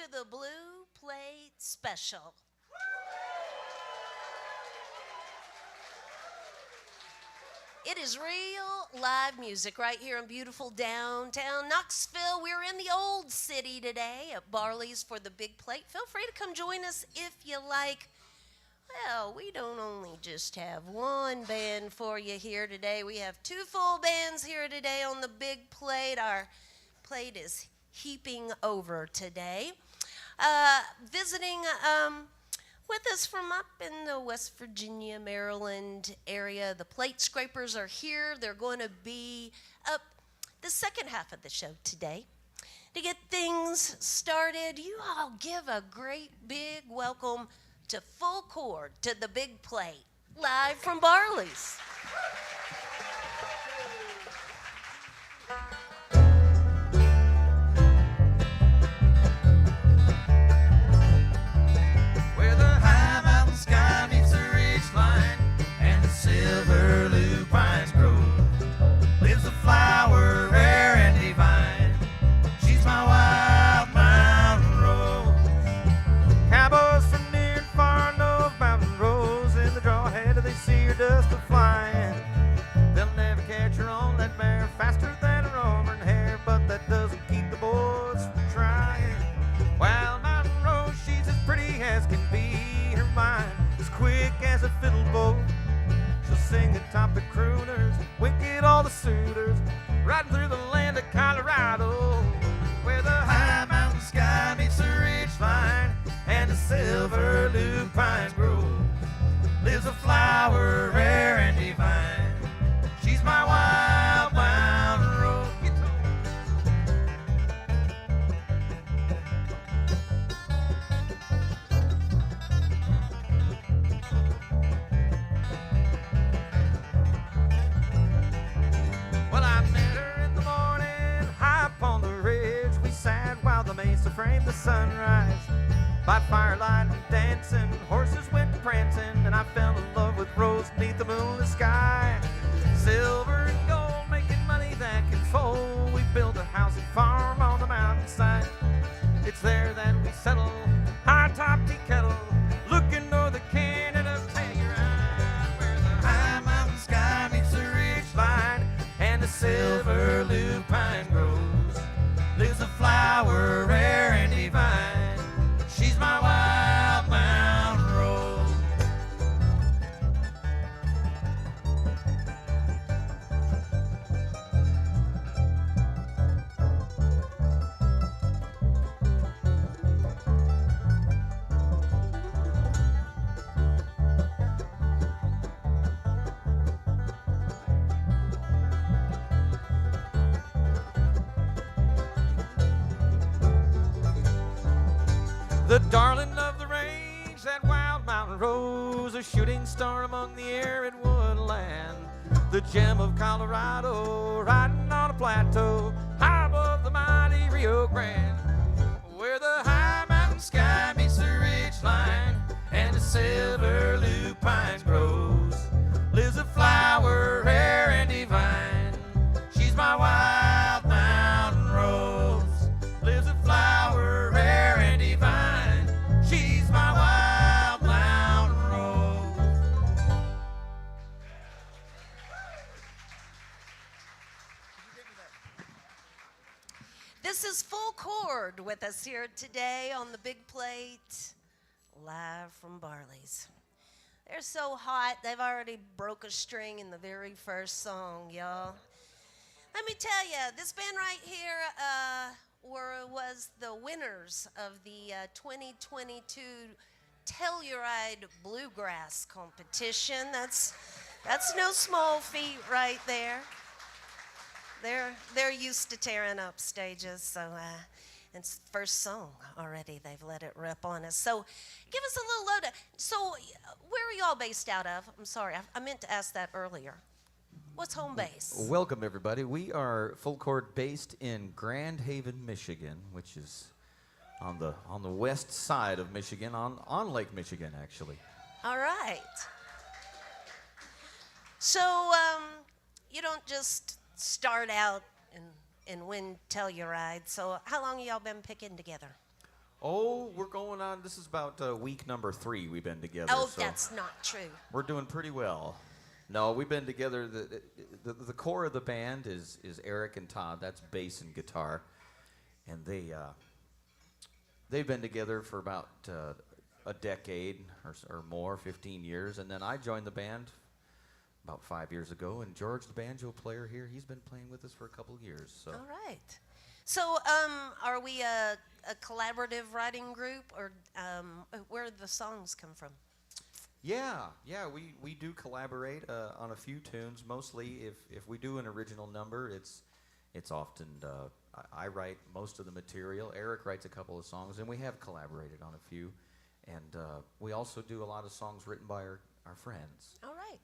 to the Blue Plate Special. It is real live music right here in beautiful downtown Knoxville. We're in the old city today at Barley's for the Big Plate. Feel free to come join us if you like. Well, we don't only just have one band for you here today. We have two full bands here today on the Big Plate. Our plate is heaping over today. Visiting with us from up in the West Virginia, Maryland area, the Plate Scrapers are here. They're going to be up the second half of the show today. To get things started, you all give a great big welcome to Full Chord to the Big Plate, live from Barley's. Sky meets the ridge line and the silver lupines grow. Lives a flower rare and divine. She's my wild mountain rose. Cowboys from near and far know of mountain rose. In the draw ahead they see her dust a-flying. They'll never catch her on that mare faster than her auburn hair, but that doesn't keep the boys from trying. Wild mountain rose, she's as pretty as can be. Her mind as quick as a fiddle bow. She'll sing atop the crooners, wink at all the suitors, riding through the land of Colorado, where the high mountain sky meets the ridge line and the silver lupines grow. Lives a flower rare and divine. She's my wild mountain rose. To frame the sunrise by firelight and dancing, horses went prancing, and I fell in love with Rose beneath the moonless sky. Silver and gold, making money that can fold. We built a house and farm on the mountainside. It's there that we settle, high top tea kettle, looking north of Canada, Telluride, where the high mountain sky meets the ridge line and the silver lupine grows. Lives a flower rare and divine. She's my wild mountain rose. The darling of the range, that wild mountain rose, a shooting star among the arid woodland. The gem of Colorado, riding on a plateau, high above the mighty Rio Grande, where the high mountain sky meets the ridge line and the silver lupines grows. Lives a flower rare and divine. She's my wild mountain rose. Lives a flower rare and divine. She's my wild mountain rose. This is Full Chord with us here today on the Big Plate, live from Barley's. They're so hot, they've already broke a string in the very first song, y'all. Let me tell you, this band right here was the winners of the 2022 Telluride Bluegrass competition. That's no small feat right there. They're used to tearing up stages, so it's the first song already. They've let it rip on us. So give us a little load. So where are y'all based out of? I'm sorry, I meant to ask that earlier. What's home base? Welcome, everybody. We are Full Chord based in Grand Haven, Michigan, which is on the west side of Michigan, on Lake Michigan, actually. All right. So you don't just start out and win Telluride. So how long have y'all been picking together? Oh, we're going on. This is about week number 3 we've been together. Oh, so that's not true. we're doing pretty well. No, we've been together. The core of the band is Eric and Todd. That's bass and guitar, and they've been together for about a decade or more, 15 years. And then I joined the band about 5 years ago, and George, the banjo player here, he's been playing with us for a couple of years. So. All right. So, are we a collaborative writing group, or where do the songs come from? Yeah, we do collaborate on a few tunes. Mostly, if we do an original number, it's often I write most of the material. Eric writes a couple of songs, and we have collaborated on a few. And we also do a lot of songs written by our friends. All right.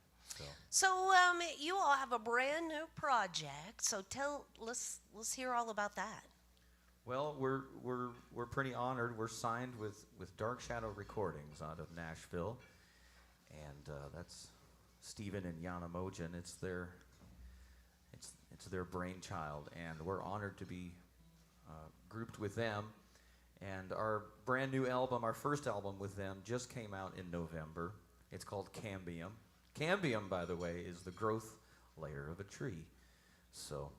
So You all have a brand new project. So let's hear all about that. well, we're pretty honored. We're signed with Dark Shadow Recordings out of Nashville, and that's Stephen and Yana Mojan. It's their brainchild, and we're honored to be grouped with them. And our brand new album, our first album with them, just came out in November. It's called Cambium. Cambium, by the way, is the growth layer of a tree. So,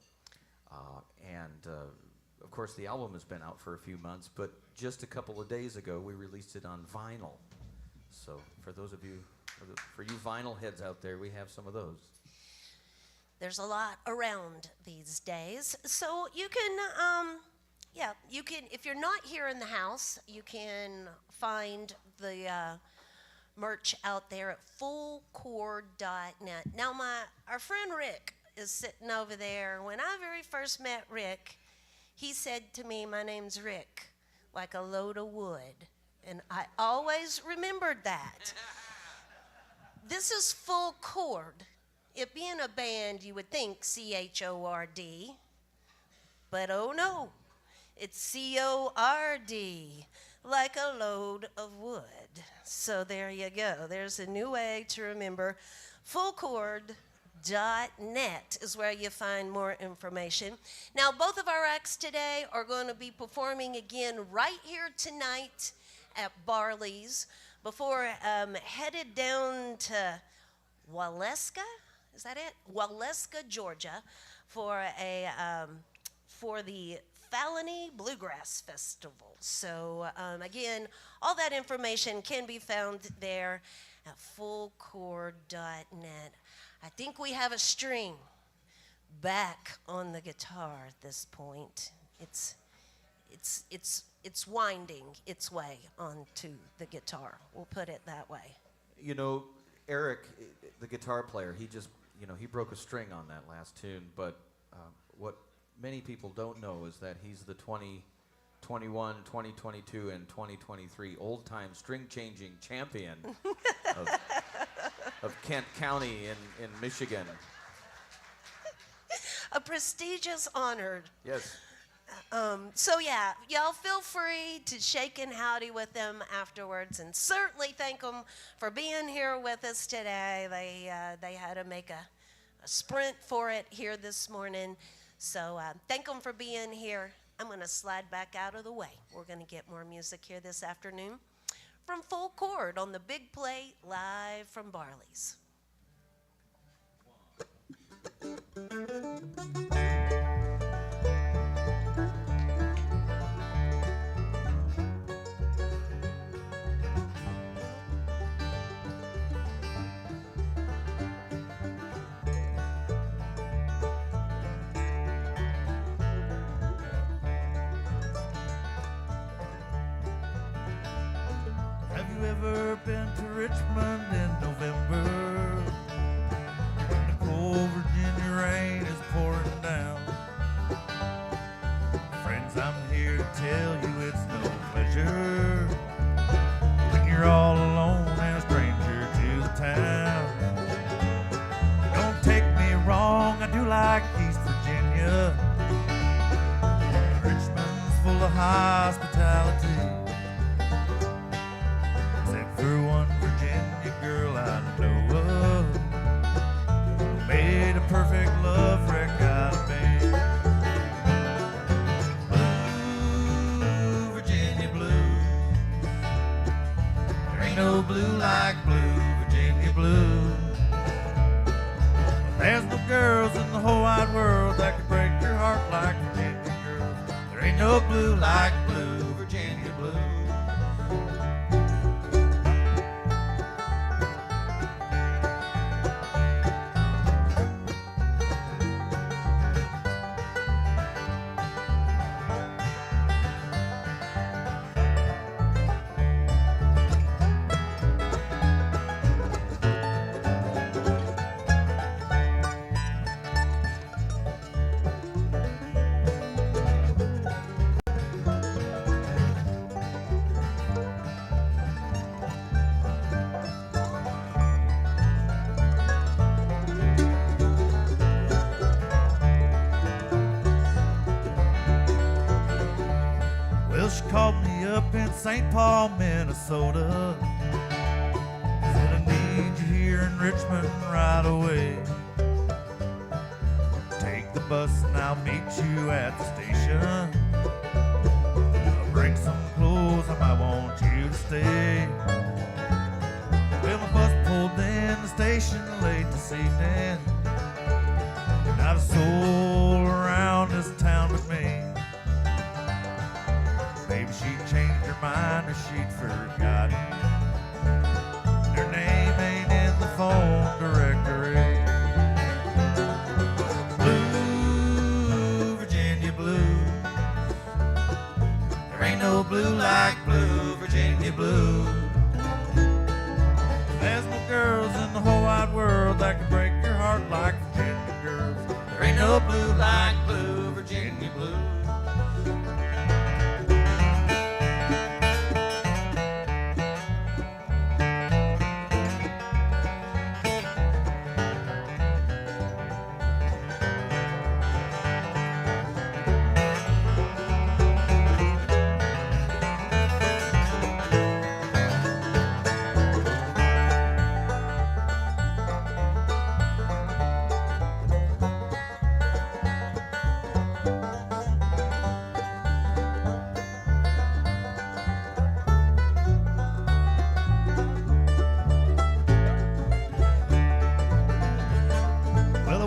of course, the album has been out for a few months, but just a couple of days ago, we released it on vinyl. So, for those of you, for you vinyl heads out there, we have some of those. There's a lot around these days. So you can, if you're not here in the house, you can find the merch out there at fullchord.net. Now, our friend Rick is sitting over there. When I very first met Rick, he said to me, "My name's Rick, like a load of wood." And I always remembered that. This is Full Chord. It being a band, you would think C-H-O-R-D, but oh no, it's C-O-R-D, like a load of wood. So there you go. There's a new way to remember. Fullchord.net is where you find more information. Now, both of our acts today are going to be performing again right here tonight at Barley's before headed down to Waleska. Is that it? Waleska, Georgia, for the Falony Bluegrass Festival. So again, all that information can be found there at fullchord.net. I think we have a string back on the guitar at this point. It's winding its way onto the guitar. We'll put it that way. You know, Eric, the guitar player, he broke a string on that last tune, but what many people don't know is that he's the 2021, 2022, and 2023 old-time string-changing champion of Kent County in Michigan. A prestigious honor. Yes. So yeah, y'all feel free to shake and howdy with them afterwards, and certainly thank them for being here with us today. They had to make a sprint for it here this morning, so thank them for being here. I'm going to slide back out of the way. We're going to get more music here this afternoon from Full Chord on the big plate, live from Barley's. Have you ever been to Richmond in November? When the cold Virginia rain is pouring down. Friends, I'm here to tell you it's no pleasure when you're all alone and a stranger to the town. Don't take me wrong, I do like East Virginia. Richmond's full of hospitality. For one Virginia girl I know of, made a perfect love wreck out of me. Blue, Virginia blue, whole wide world that could break your heart like Virginia girls. There ain't no blue like blue, Virginia blue. Well, she called me up in St. Paul, Minnesota. Said I need you here in Richmond right away. Take the bus and I'll meet you at the station. I'll bring some clothes, I might want you to stay. Well, my bus pulled in the station late this evening. Not a soul around this town but me. Maybe she changed her mind or she'd forgotten. Her name ain't in the phone directory. Blue, Virginia blue. There ain't no blue like blue, Virginia blue. There's no girls in the whole wide world that can break your heart like Virginia girls. There ain't no blue like blue, Virginia blue.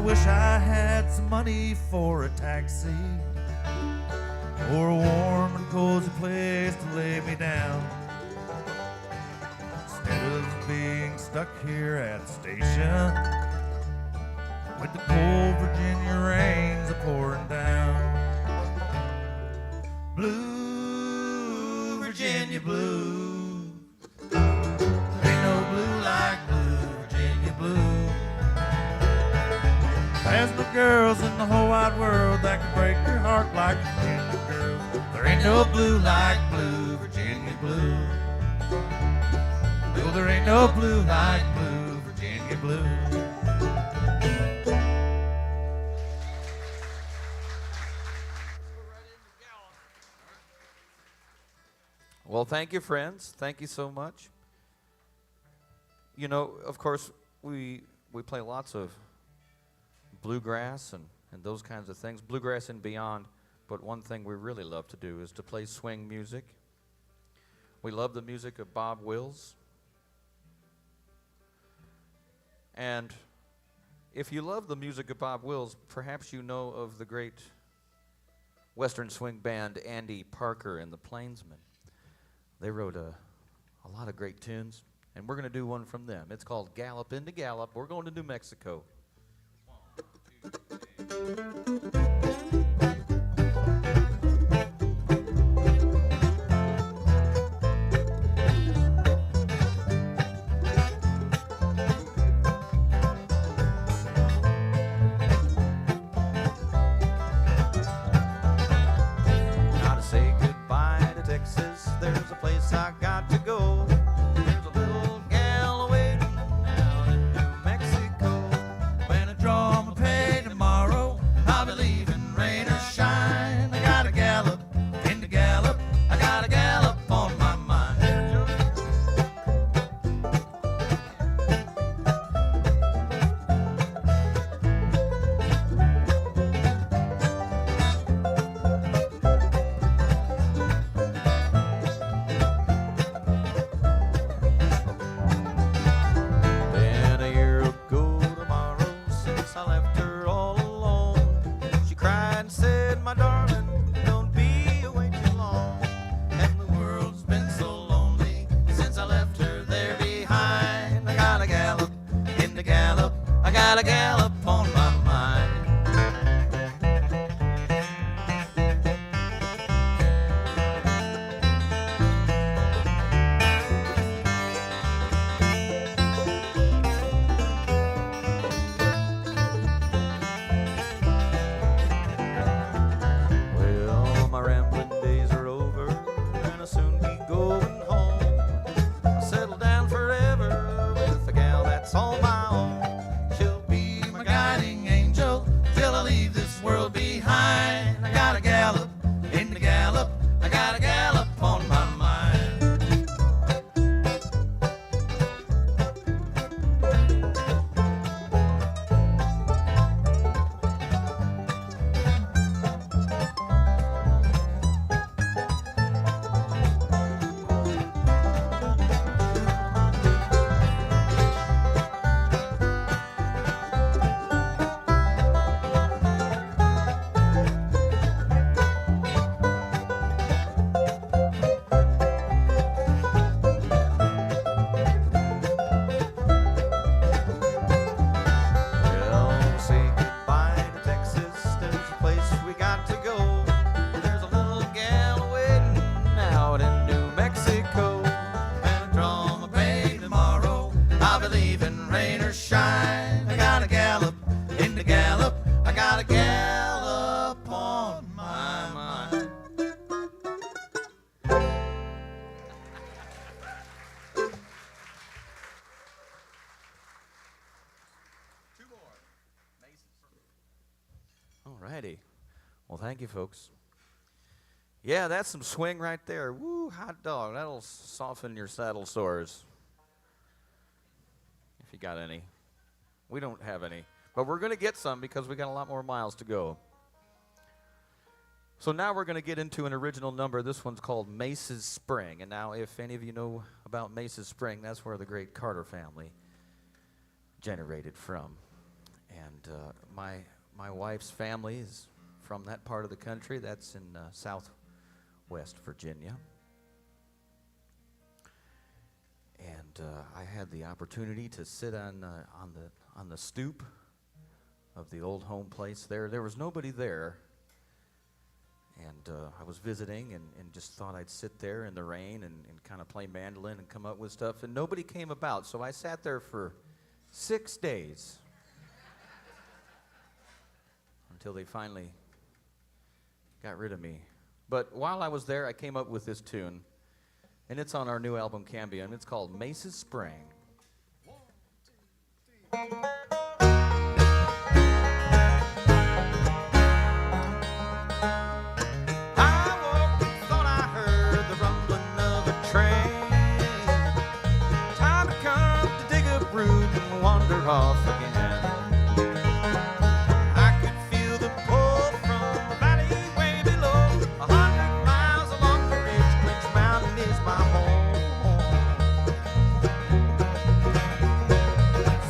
Wish I had some money for a taxi or a warm and cozy place to lay me down. Instead of being stuck here at the station with the cold Virginia rains a-pouring down. Blue, Virginia blue. Ain't no blue like blue, Virginia blue. There's no girls in the whole wide world that can break your heart like Virginia girls. There ain't no blue like blue, Virginia blue. No, there ain't no blue like blue, Virginia blue. Well, thank you, friends. Thank you so much. You know, of course, we play lots of bluegrass and those kinds of things, bluegrass and beyond, but one thing we really love to do is to play swing music. We love the music of Bob Wills. And if you love the music of Bob Wills, perhaps you know of the great Western swing band Andy Parker and the Plainsmen. They wrote a lot of great tunes, and we're going to do one from them. It's called Gallop into Gallop. We're going to New Mexico. Now to say goodbye to Texas, there's a place I got to go. There's a little gal waiting down in New Mexico. When I draw my pay tomorrow, I'll be leaving rain or shine. I gotta gallop into Gallop, I gotta gallop on my mind. thank you, folks. Yeah, that's some swing right there. Woo, hot dog. That'll soften your saddle sores. If you got any. We don't have any. But we're going to get some because we got a lot more miles to go. So now we're going to get into an original number. This one's called Mace's Spring. And now if any of you know about Mace's Spring, that's where the great Carter family generated from. And my wife's family is from that part of the country. That's in Southwest Virginia. And I had the opportunity to sit on the stoop of the old home place there. There was nobody there. And I was visiting and just thought I'd sit there in the rain and kind of play mandolin and come up with stuff. And nobody came about, so I sat there for 6 days until they finally got rid of me. But while I was there, I came up with this tune. And it's on our new album, Cambia, and it's called Mace's Spring. 1, 2, 3. Off again. I could feel the pull from the valley way below. 100 miles along the ridge, Clinch Mountain is my home.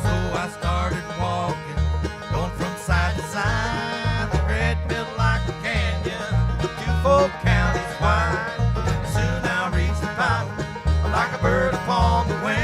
So I started walking, going from side to side. The red built like a canyon, 4 counties wide. Soon I'll reach the top, like a bird upon the wing.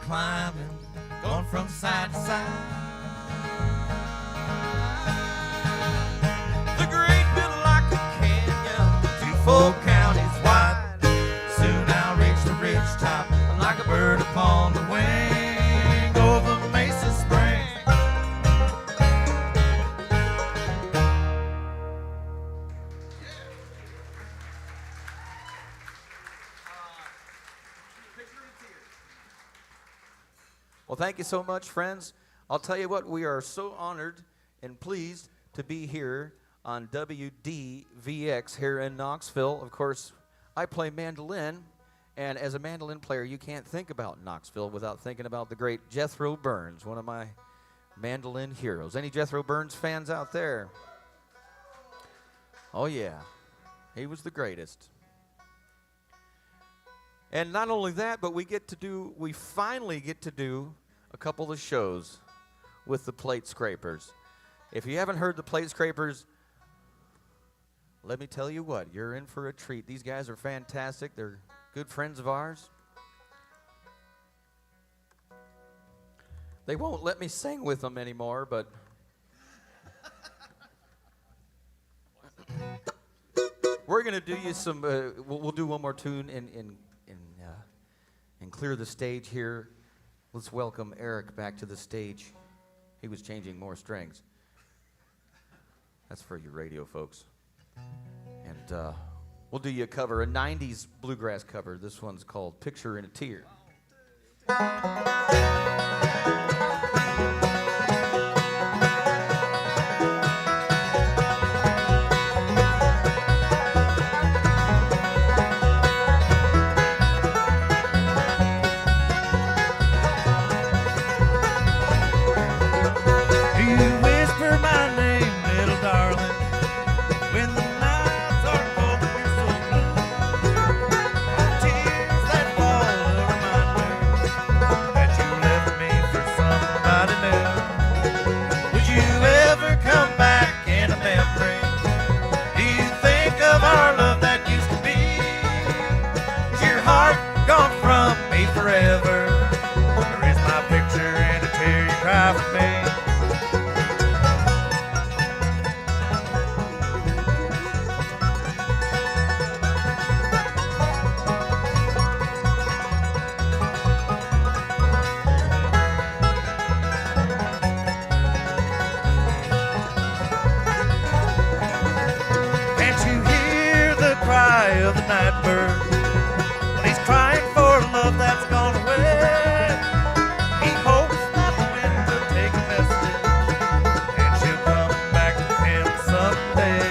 Climbing, going from side to side. The great built like a canyon, 4 counties wide. Soon I'll reach the ridge top, like a bird upon the wing, over Mace's Spring. Well, thank you so much, friends. I'll tell you what, we are so honored and pleased to be here on WDVX here in Knoxville. Of course, I play mandolin, and as a mandolin player, you can't think about Knoxville without thinking about the great Jethro Burns, one of my mandolin heroes. Any Jethro Burns fans out there? Oh, yeah. He was the greatest. And not only that, but we finally get to do a couple of shows with the Plate Scrapers. If you haven't heard the Plate Scrapers, let me tell you what, you're in for a treat. These guys are fantastic. They're good friends of ours. They won't let me sing with them anymore, but we're going to do you some, we'll do one more tune and clear the stage here. Let's welcome Eric back to the stage. He was changing more strings. That's for your radio folks. And We'll do you a cover, a 90s bluegrass cover. This one's called Picture in a Tear. Of the night bird when he's crying for love that's gone away. He hopes that the wind will take a message and she'll come back to him someday.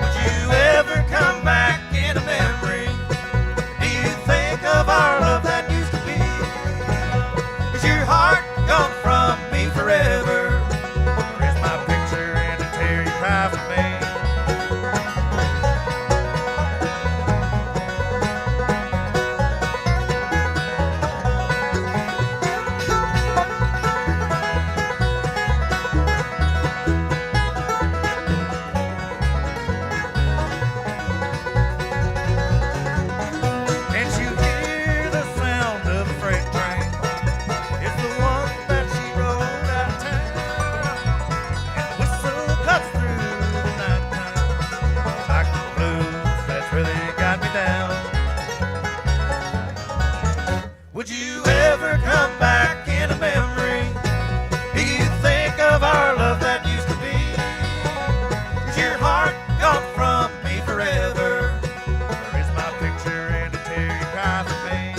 Would you ever come back in a memory? Do you think of our love that used to be? Is your heart gone from me forever? Or is my picture in a tear you cry for me? Would you ever come back in a memory? Do you think of our love that used to be? Is your heart gone from me forever? Or is my picture in a tear you cry for me?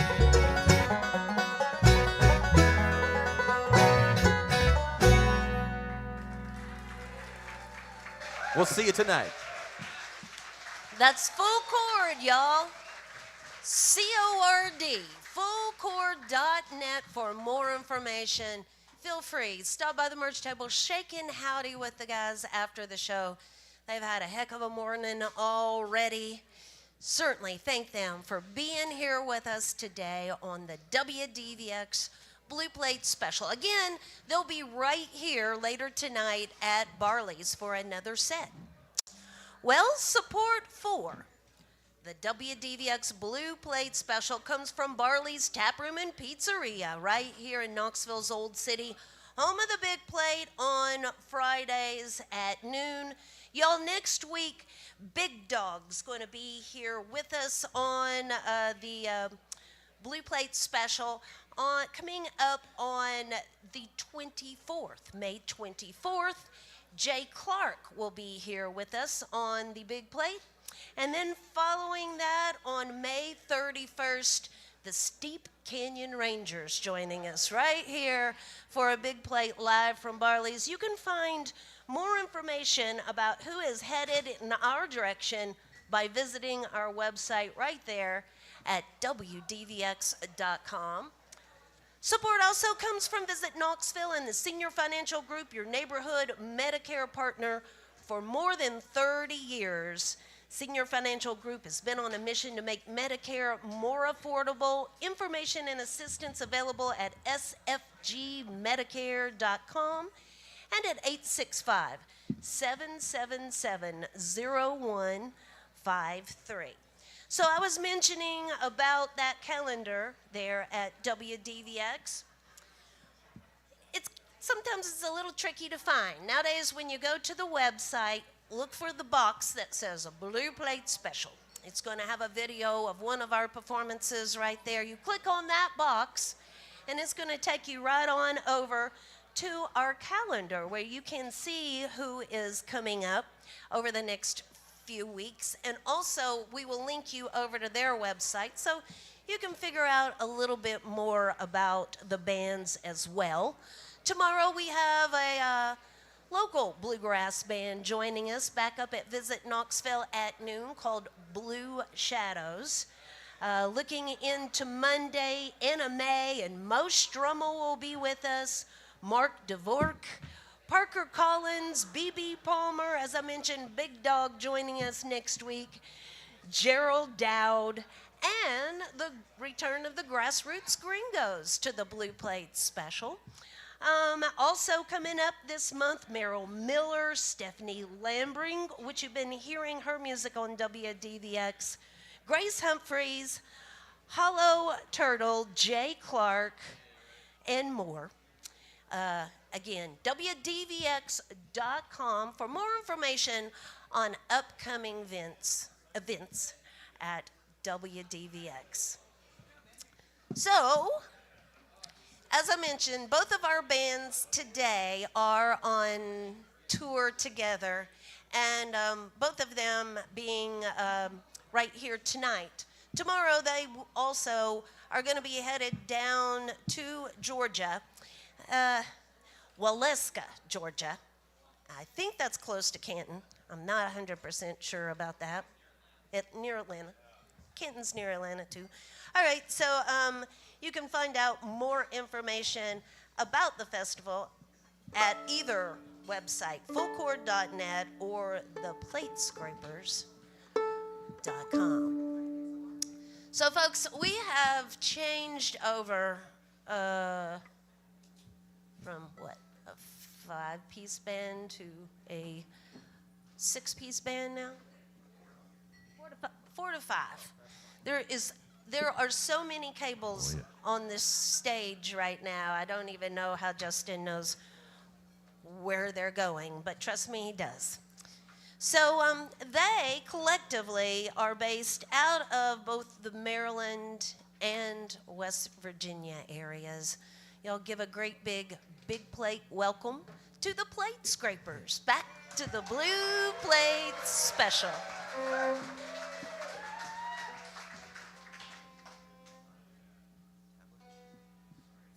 We'll see you tonight. That's Full Chord, y'all. C-O-R-D. FullChord.net for more information. Feel free. Stop by the merch table. Shake and howdy with the guys after the show. They've had a heck of a morning already. Certainly thank them for being here with us today on the WDVX Blue Plate Special. Again, they'll be right here later tonight at Barley's for another set. Well, support for the WDVX Blue Plate Special comes from Barley's Taproom and Pizzeria right here in Knoxville's Old City, home of the Big Plate on Fridays at noon. Y'all, next week, Big Dog's going to be here with us on the Blue Plate Special coming up on the 24th, May 24th. Jay Clark will be here with us on the Big Plate. And then following that, on May 31st, the Steep Canyon Rangers joining us right here for a Big Plate live from Barley's. You can find more information about who is headed in our direction by visiting our website right there at WDVX.com. Support also comes from Visit Knoxville and the Senior Financial Group, your neighborhood Medicare partner for more than 30 years. Senior Financial Group has been on a mission to make Medicare more affordable. Information and assistance available at sfgmedicare.com and at 865-777-0153. So I was mentioning about that calendar there at WDVX. Sometimes it's a little tricky to find. Nowadays, when you go to the website, look for the box that says a Blue Plate Special. It's going to have a video of one of our performances right there. You click on that box, and it's going to take you right on over to our calendar where you can see who is coming up over the next few weeks. And also, we will link you over to their website so you can figure out a little bit more about the bands as well. Tomorrow, we have a local bluegrass band joining us back up at Visit Knoxville at noon called Blue Shadows. Looking into Monday, Anna May and Mo Strummel will be with us. Mark DeVork, Parker Collins, B.B. Palmer, as I mentioned, Big Dog joining us next week, Gerald Dowd, and the return of the Grassroots Gringos to the Blue Plate special. Also coming up this month, Merrill Miller, Stephanie Lambring, which you've been hearing her music on WDVX, Grace Humphreys, Hollow Turtle, Jay Clark, and more. Again, WDVX.com for more information on upcoming events at WDVX. So, as I mentioned, both of our bands today are on tour together, and both of them being right here tonight. Tomorrow, they also are going to be headed down to Georgia, Waleska, Georgia. I think that's close to Canton. I'm not 100% sure about that. Near Atlanta. Canton's near Atlanta, too. All right, so you can find out more information about the festival at either website, fullchord.net or theplatescrapers.com. So, folks, we have changed over from what, a 5-piece band to a 6-piece band now? 4 to 5. There are so many cables on this stage right now. I don't even know how Justin knows where they're going, but trust me, he does. So they collectively are based out of both the Maryland and West Virginia areas. Y'all give a great big plate welcome to the Plate Scrapers. Back to the Blue Plate Special.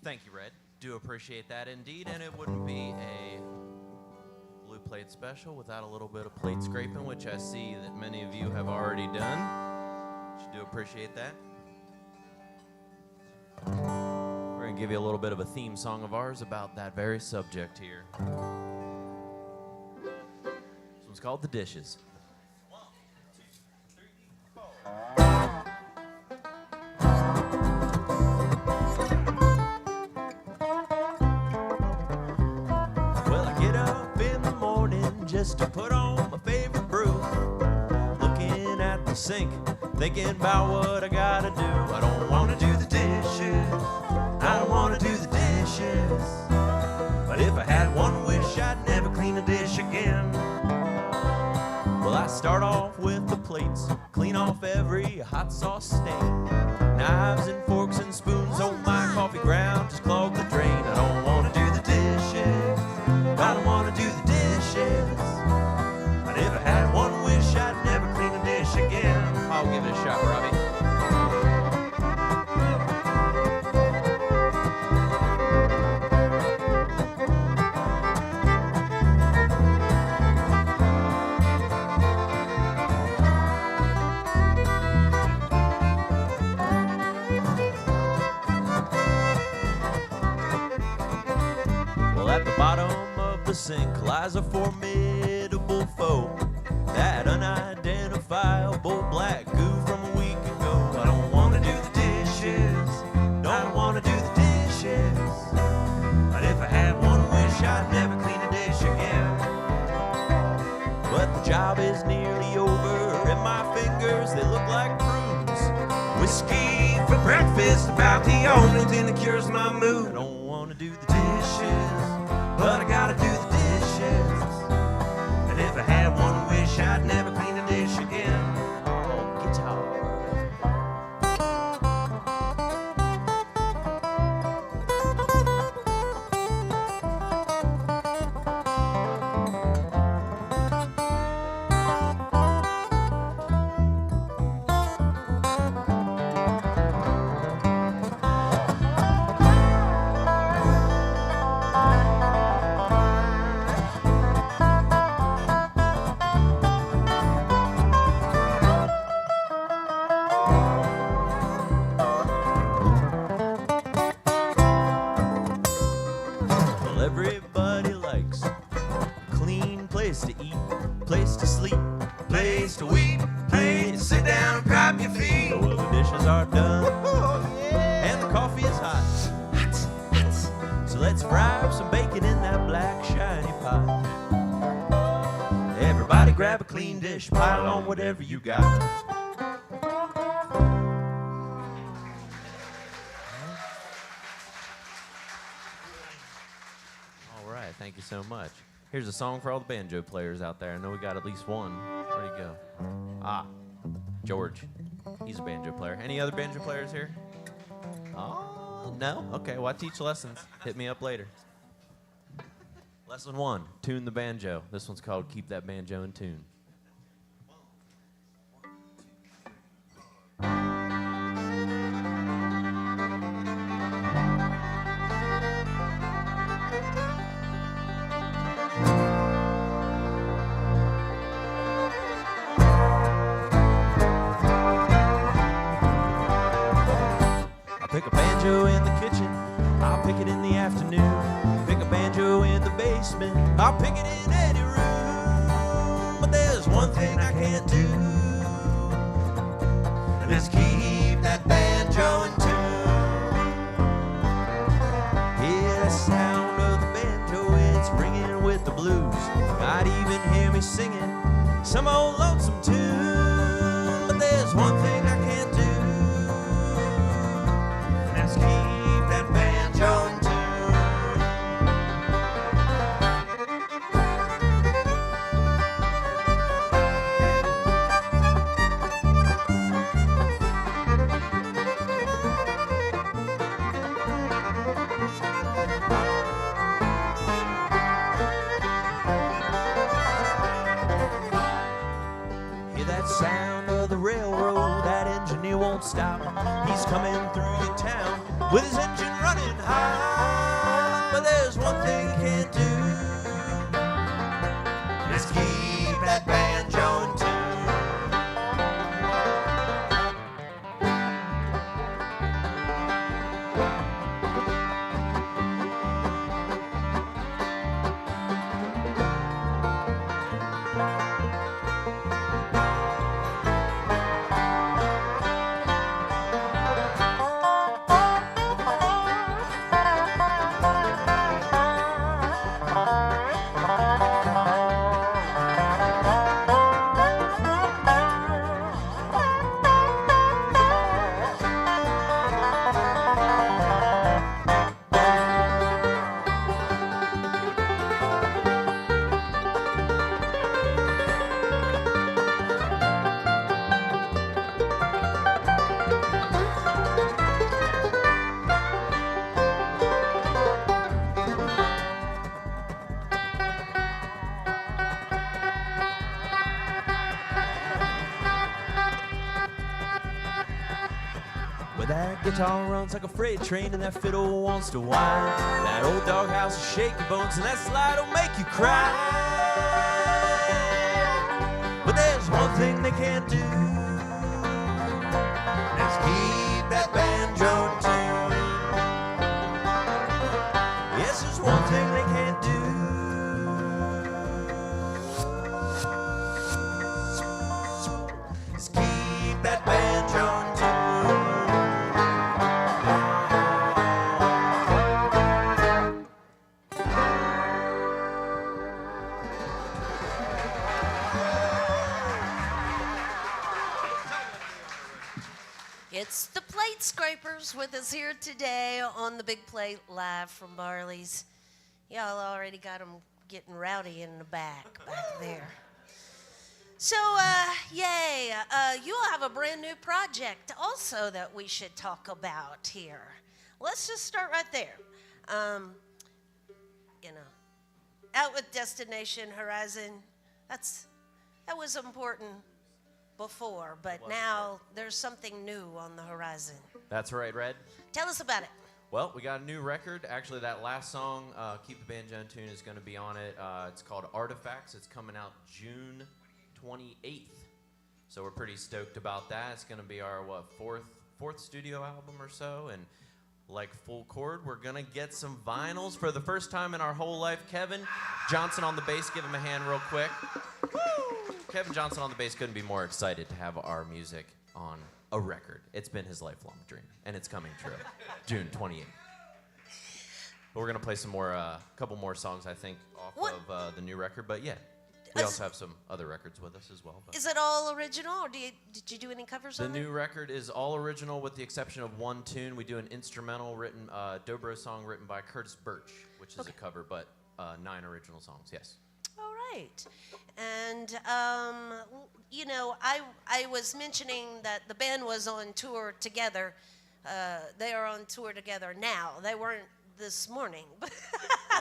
Thank you, Red. Do appreciate that indeed, and it wouldn't be a Blue Plate Special without a little bit of plate scraping, which I see that many of you have already done. So do appreciate that. We're going to give you a little bit of a theme song of ours about that very subject here. This one's called The Dishes. Just to put on my favorite brew, looking at the sink, thinking about what I gotta do. I don't wanna do the dishes, I don't wanna do the dishes, but if I had one wish, I'd never clean a dish again. Well, I start off with the plates, clean off every hot sauce stain, knives and forks and spoons on my coffee ground just clog the drain. I don't wanna do the dishes, I don't wanna do the dishes, but if I had one wish, I'd never clean a dish again. I'll give it a shot, Robbie. Well, at the bottom of the sink lies a formidable foe, that unidentifiable black goo from a week ago. I don't want to do the dishes, don't want to do the dishes, but if I had one wish, I'd never clean a dish again. But the job is nearly over, and my fingers, they look like prunes. Whiskey for breakfast, about the only thing that cures my mood. I don't want to do the dishes, but I gotta do the dishes, and if I had one wish, I'd never clean a dish again. Oh, guitar. grab a clean dish, pile on whatever you got. All right, thank you so much. Here's a song for all the banjo players out there. I know we got at least one. Where'd he go? Ah, George. He's a banjo player. Any other banjo players here? Oh, no? Okay, well, I teach lessons. Hit me up later. Lesson 1, tune the banjo. This one's called Keep That Banjo in Tune. Pick a banjo in the kitchen, I'll pick it in the afternoon. Pick a banjo in the basement, I'll pick it in any room. But there's one thing I can't do, and it's keep that banjo in tune. Hear the sound of the banjo, it's ringing with the blues. Might even hear me singing some old lonesome tune. But there's one thing I can't do, keep that banjo in tune. Hear that sound of the railroad, that engineer won't stop. He's coming through your town with his engine running high. But there's one thing he can't do, just keep that banjo in tune. Well, that guitar runs like a freight train and that fiddle wants to whine. That old doghouse will shake your bones and that slide will make you cry. But there's one thing they can't do, that's keep that banjo in tune. Yes, there's one thing they can't do, is keep that banjo in tune. It's the Plate Scrapers with us here today on the Big Plate live from Barley's. Y'all already got them getting rowdy in the back there. So, yay, you have a brand new project also that we should talk about here. Let's just start right there. Out with Destination Horizon, that was important before, but now there's something new on the horizon. That's right, Red. Tell us about it. Well, we got a new record. Actually, that last song, Keep the Banjo in Tune, is going to be on it. It's called Artifacts. It's coming out June 28th. So we're pretty stoked about that. It's going to be our, fourth studio album or so. And like Full Chord, we're going to get some vinyls for the first time in our whole life. Kevin Johnson on the bass. Give him a hand real quick. Woo! Kevin Johnson on the bass couldn't be more excited to have our music on a record. It's been his lifelong dream, and it's coming true. June 28th. But we're going to play some more, couple more songs, I think, off of the new record. But yeah. We also have some other records with us as well. But Is it all original, or did you do any covers the on new it? record is all original with the exception of one tune. We do an instrumental written, dobro song written by Curtis Birch, which is a cover, but 9 original songs, yes. All right. And, you know, I was mentioning that the band was on tour together. They are on tour together now. They weren't this morning.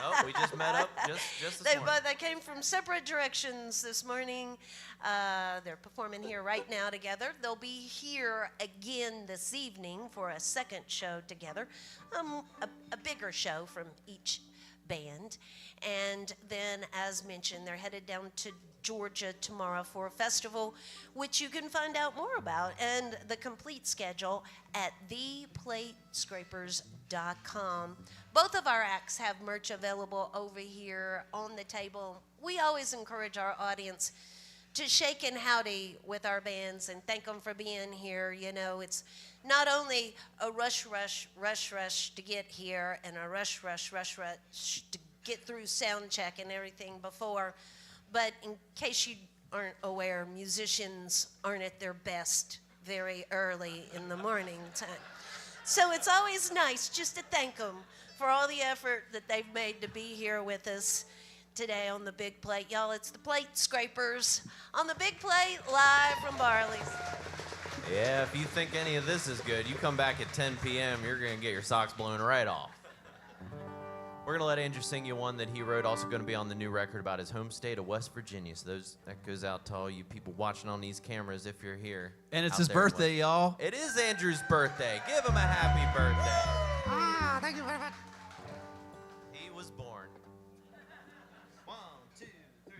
No, we just met up just this morning. They came from separate directions this morning. They're performing here right now together. They'll be here again this evening for a second show together, a bigger show from each band. And then, as mentioned, they're headed down to Georgia tomorrow for a festival, which you can find out more about and the complete schedule at theplatescrapers.com. Both of our acts have merch available over here on the table. We always encourage our audience to shake and howdy with our bands and thank them for being here. You know, it's not only a rush to get here and a rush to get through sound check and everything before, but in case you aren't aware, musicians aren't at their best very early in the morning time. So it's always nice just to thank them for all the effort that they've made to be here with us today on the Big Plate. Y'all, it's the Plate Scrapers on the Big Plate, live from Barley's. Yeah, if you think any of this is good, you come back at 10 p.m., you're going to get your socks blown right off. We're going to let Andrew sing you one that he wrote, also going to be on the new record about his home state of West Virginia. So that goes out to all you people watching on these cameras if you're here. And it's out his there in birthday, y'all. It is Andrew's birthday. Give him a happy birthday. Ah, thank you very much. He was born. 1, 2, 3.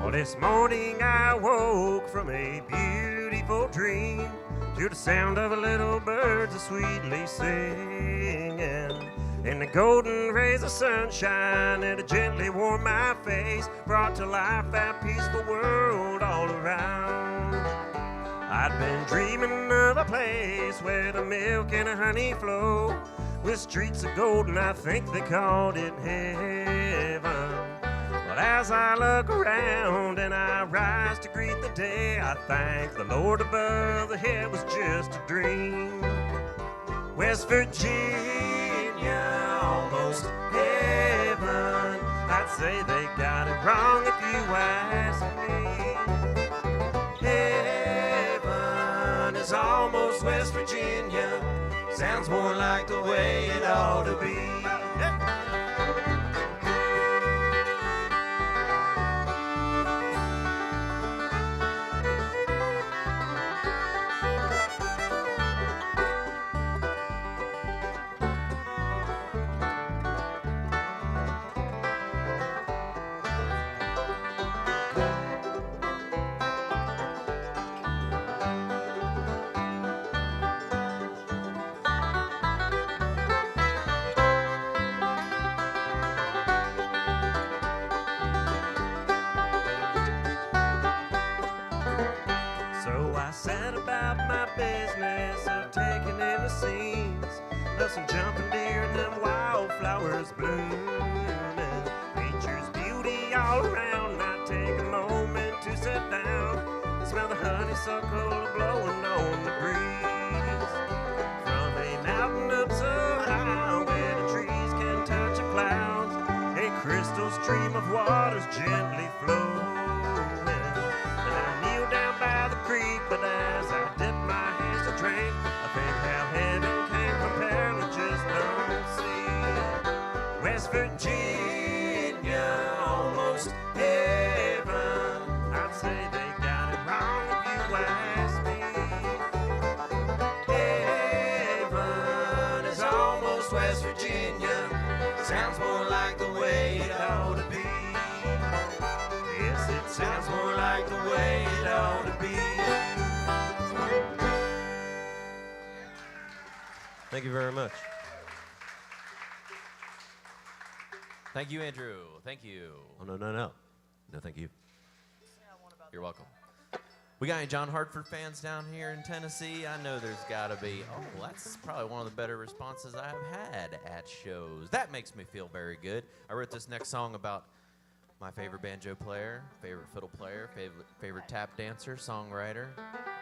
Well, this morning I woke from a beautiful dream to the sound of a little bird so sweetly singing. And the golden rays of sunshine that gently warmed my face brought to life that peaceful world all around. I'd been dreaming of a place where the milk and the honey flow, with streets of gold, and I think they called it heaven. But as I look around and I rise to greet the day, I thank the Lord above that it was just a dream. West Virginia, almost heaven. I'd say they got it wrong if you ask me. Heaven is almost West Virginia. Sounds more like the way it ought to be. So I set about my business of taking in the scenes of some jumping deer and them wildflowers blooming. Nature's beauty all around. I take a moment to sit down and smell the honeysuckle blowing on the breeze. From a mountain up so high where the trees can touch the clouds, a crystal stream of water's gently flowing. But as I dip my hands to drink, I think how heaven can compare to just don't see it. West Virginia, almost heaven. I'd say they got it wrong if you ask me. Heaven is almost West Virginia. Sounds more like the way it ought to be. Yes, it sounds more like the way it ought to be. Thank you very much. Thank you, Andrew. Thank you. Oh, no, no, no. No, thank you. You're welcome. We got any John Hartford fans down here in Tennessee? I know there's got to be. Oh, that's probably one of the better responses I've had at shows. That makes me feel very good. I wrote this next song about my favorite banjo player, favorite fiddle player, favorite tap dancer, songwriter,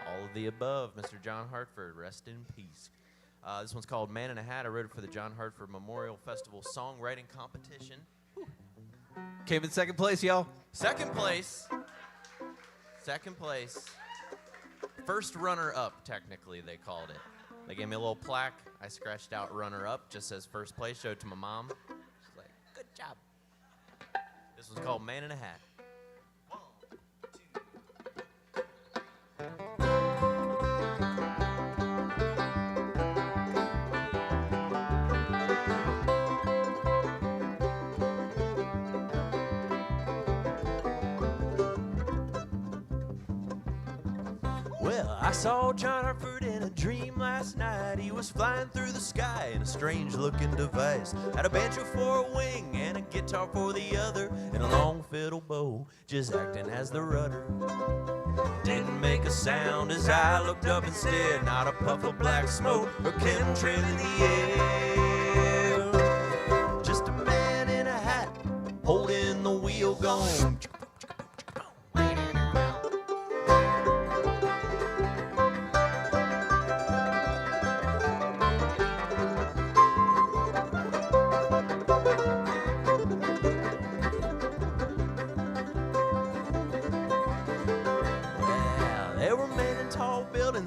all of the above. Mr. John Hartford, rest in peace. This one's called Man in a Hat. I wrote it for the John Hartford Memorial Festival Songwriting Competition. Came in second place, y'all. Second place. Second place. First runner-up, technically, they called it. They gave me a little plaque. I scratched out runner-up, just says first place, showed it to my mom. She's like, good job. This one's called Man in a Hat. Well, I saw John Hartford in a dream last night. He was flying through the sky in a strange-looking device. Had a banjo for a wing and a guitar for the other, and a long fiddle bow, just acting as the rudder. Didn't make a sound as I looked up and stared. Not a puff of black smoke or chemtrail in the air. Just a man in a hat holding the wheel going.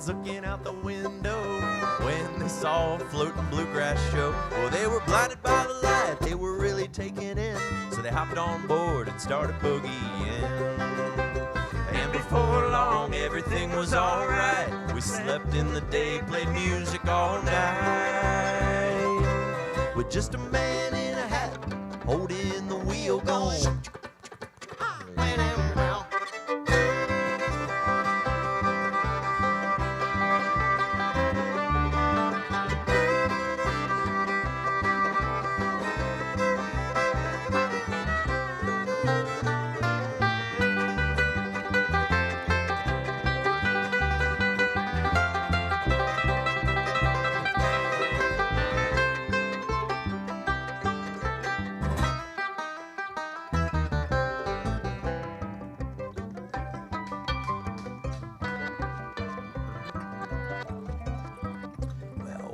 Looking out the window when they saw a floating bluegrass show. Well, they were blinded by the light, they were really taken in, so they hopped on board and started boogieing. And before long, everything was alright. We slept in the day, played music all night, with just a man in a hat holding the wheel going.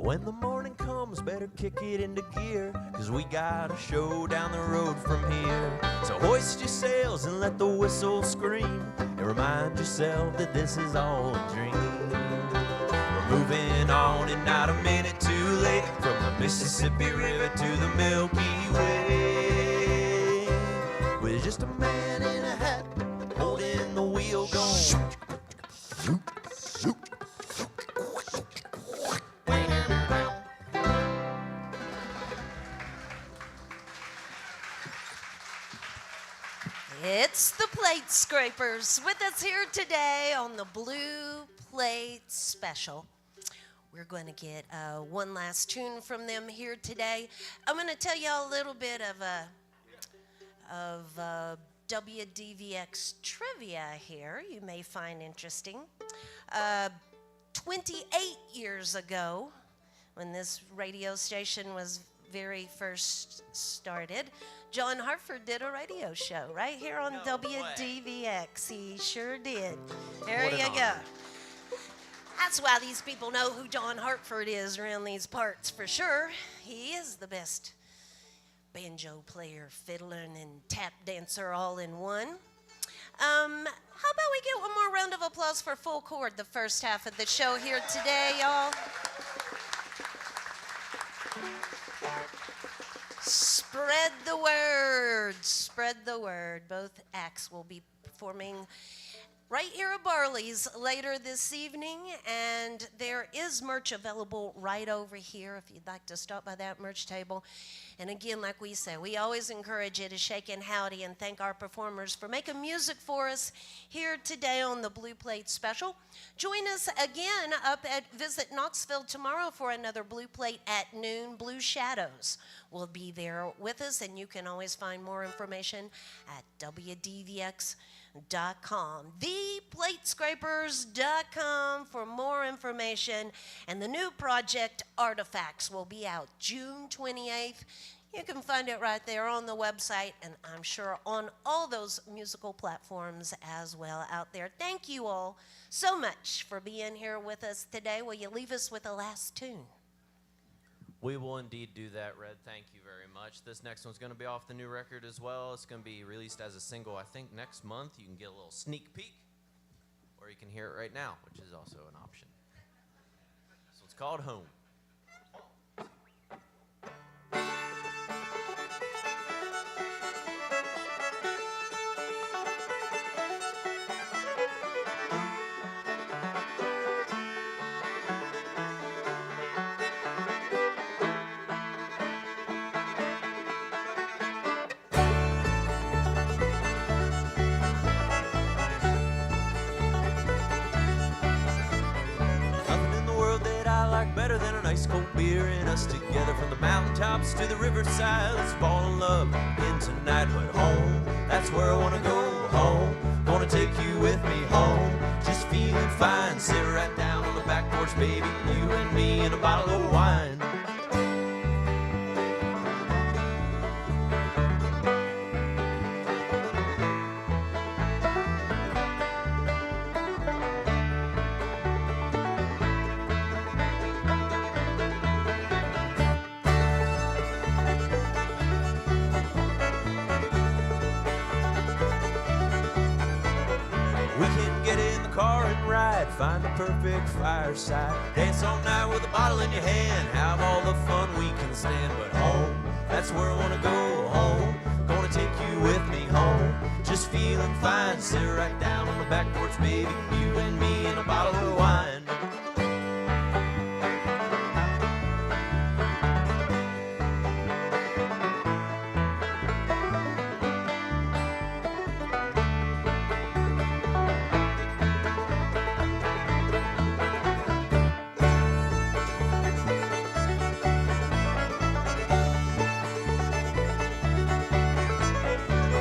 When the morning comes, better kick it into gear, 'cause we got a show down the road from here. So hoist your sails and let the whistle scream, and remind yourself that this is all a dream. We're moving on and not a minute too late, from the Mississippi River to the Milky Way, with just a man in a hat holding the wheel going. It's the Plate Scrapers with us here today on the Blue Plate Special. We're going to get one last tune from them here today. I'm going to tell y'all a little bit of WDVX trivia here you may find interesting. 28 years ago, when this radio station was very first started, John Hartford did a radio show right here on WDVX. He sure did. There you go. That's why these people know who John Hartford is around these parts for sure. He is the best banjo player, fiddler, and tap dancer all in one. How about we get one more round of applause for Full Chord, the first half of the show here today, y'all? Spread the word. Spread the word. Both acts will be performing right here at Barley's later this evening, and there is merch available right over here if you'd like to stop by that merch table. And again, like we say, we always encourage you to shake and howdy and thank our performers for making music for us here today on the Blue Plate Special. Join us again up at Visit Knoxville tomorrow for another Blue Plate at noon. Blue Shadows will be there with us, and you can always find more information at WDVX.com, theplatescrapers.com for more information. And the new project Artifacts will be out June 28th. You can find it right there on the website, and I'm sure on all those musical platforms as well out there. Thank you all so much for being here with us today. Will you leave us with a last tune? We will indeed do that, Red. Thank you very much. This next one's going to be off the new record as well. It's going to be released as a single, I think, next month. You can get a little sneak peek, or you can hear it right now, which is also an option. So it's called Home. Better than an ice cold beer and us together from the mountaintops to the riverside. Let's fall in love again tonight. But home, that's where I want to go. Home, gonna take you with me home. Just feeling fine, sit right down on the back porch, baby, you and me and a bottle of wine. Find the perfect fireside, dance all night with a bottle in your hand, have all the fun we can stand. But home, that's where I want to go. Home, gonna take you with me home. Just feeling fine, sit right down on the back porch, baby, you and me and a bottle of wine.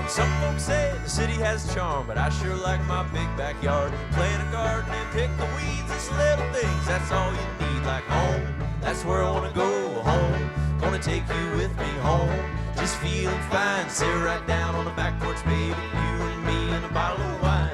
Some folks say the city has charm, but I sure like my big backyard. Plant a garden and pick the weeds, it's little things, that's all you need. Like home, that's where I wanna go. Home, gonna take you with me home. Just feeling fine, sit right down on the back porch, baby, you and me and a bottle of wine.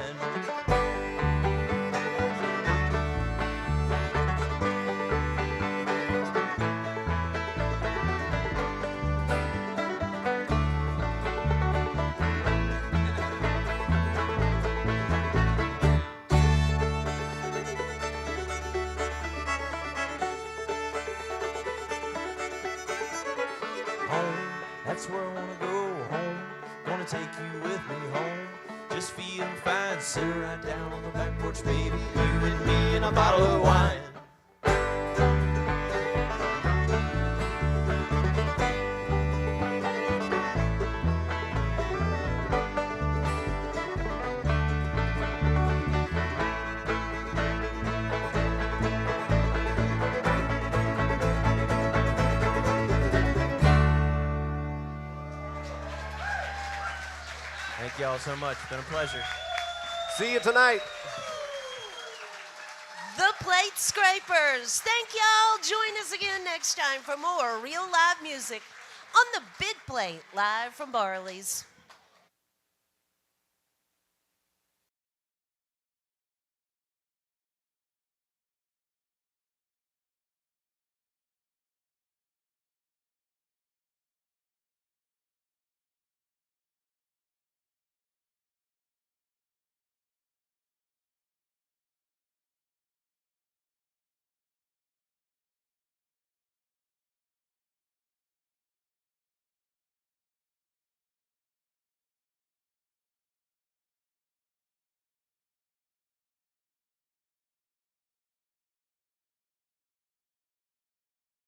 That's where I wanna go. Home, gonna take you with me home. Just feeling fine, sit right down on the back porch, baby, you and me and a bottle of wine. Thank y'all so much. It's been a pleasure. See you tonight. The Plate Scrapers. Thank y'all. Join us again next time for more real live music on the Big Plate, live from Barley's.